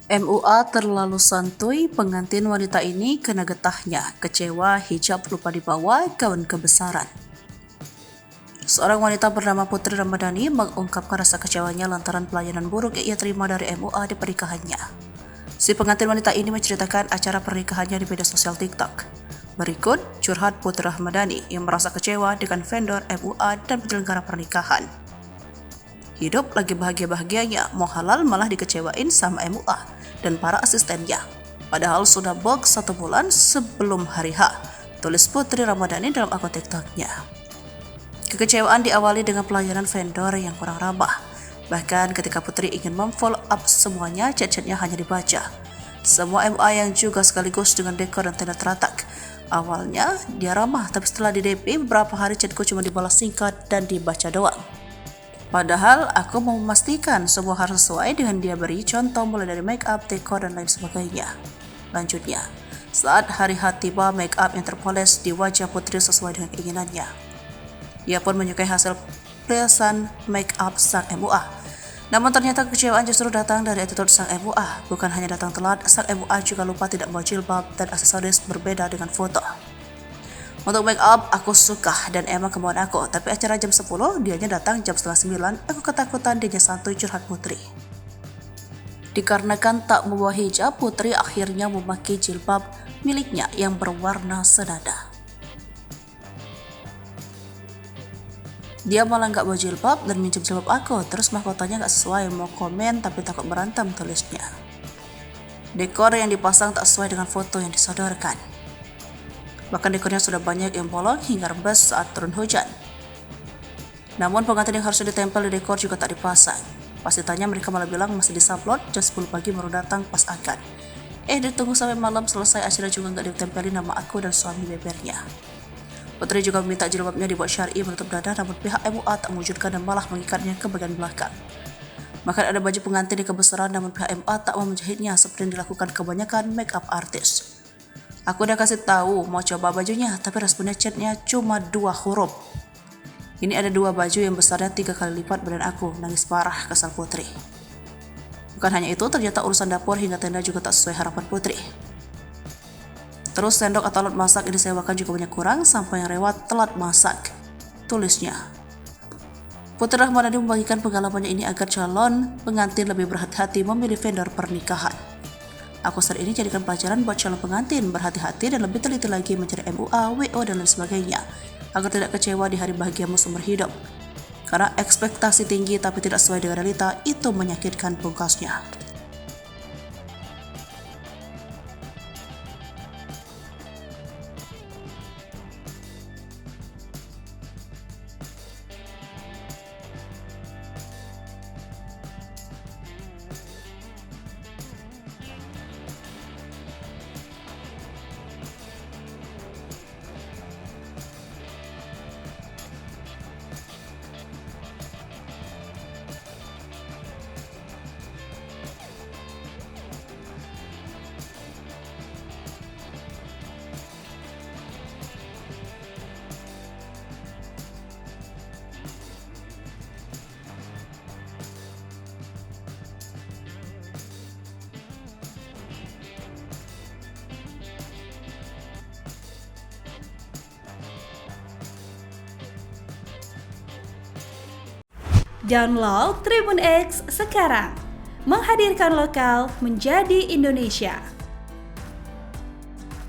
MUA terlalu santuy, pengantin wanita ini kena getahnya, kecewa hijab lupa dibawa, gaun kebesaran. Seorang wanita bernama Putri Ramadhani mengungkapkan rasa kecewanya lantaran pelayanan buruk yang ia terima dari MUA di pernikahannya. Si pengantin wanita ini menceritakan acara pernikahannya di media sosial TikTok. Berikut curhat Putri Ramadhani yang merasa kecewa dengan vendor MUA dan penyelenggara pernikahan. Hidup lagi bahagia-bahagianya, mau halal malah dikecewain sama MUA dan para asistennya. Padahal sudah box 1 bulan sebelum hari H, tulis Putri Ramadhani dalam akun TikToknya. Kekecewaan diawali dengan pelayanan vendor yang kurang ramah. Bahkan ketika Putri ingin memfollow up semuanya, chat-chatnya hanya dibaca. Semua MUA yang juga sekaligus dengan dekor dan tanda teratak. Awalnya dia ramah, tapi setelah di DP beberapa hari chatku cuma dibalas singkat dan dibaca doang. Padahal aku mau memastikan semua harus sesuai dengan dia beri contoh mulai dari make up, dekor, dan lain sebagainya. Lanjutnya, saat hari H tiba, make up yang terpoles di wajah Putri sesuai dengan keinginannya. Ia pun menyukai hasil perhiasan make up sang MUA. Namun ternyata kekecewaan justru datang dari attitude sang MUA. Bukan hanya datang telat, sang MUA juga lupa tidak membawa jilbab dan aksesoris berbeda dengan foto. Untuk make up aku suka dan emang kemauan aku, tapi acara jam 10 dianya datang jam setengah 9, aku ketakutan dianya santuy curhat Putri. Dikarenakan tak membawa hijab, Putri akhirnya memakai jilbab miliknya yang berwarna senada. Dia malah gak bawa jilbab dan minjem jilbab aku, terus mahkotanya gak sesuai, mau komen tapi takut berantem, tulisnya. Dekor yang dipasang tak sesuai dengan foto yang disodorkan. Bahkan dekornya sudah banyak yang bolong hingga rembes saat turun hujan. Namun pengantin yang harusnya ditempel di dekor juga tak dipasang. Pas ditanya mereka malah bilang masih disablon, jam 10 pagi baru datang pas akad. Ditunggu sampai malam selesai acara juga gak ditempelin nama aku dan suami bebernya. Putri juga meminta jilbabnya dibuat syar'i menutup dada, namun pihak MUA tak mewujudkan dan malah mengikatnya ke bagian belakang. Bahkan ada baju pengantin di kebesaran, namun pihak MUA tak mau menjahitnya seperti yang dilakukan kebanyakan make up artis. Aku udah kasih tahu mau coba bajunya, tapi responnya chatnya cuma 2 huruf. Ini ada 2 baju yang besarnya 3 kali lipat badan aku, nangis parah, kesal Putri. Bukan hanya itu, ternyata urusan dapur hingga tenda juga tak sesuai harapan Putri. Terus sendok atau alat masak yang disewakan juga banyak kurang, sampai yang rewat telat masak, tulisnya. Putri Ramadhani membagikan pengalamannya ini agar calon pengantin lebih berhati-hati memilih vendor pernikahan. Aku saat ini jadikan pelajaran buat calon pengantin, berhati-hati dan lebih teliti lagi mencari MUA, WO, dan lain sebagainya, agar tidak kecewa di hari bahagiamu seumur hidup. Karena ekspektasi tinggi tapi tidak sesuai dengan realita, itu menyakitkan, pungkasnya. Download Tribun X sekarang, menghadirkan lokal menjadi Indonesia.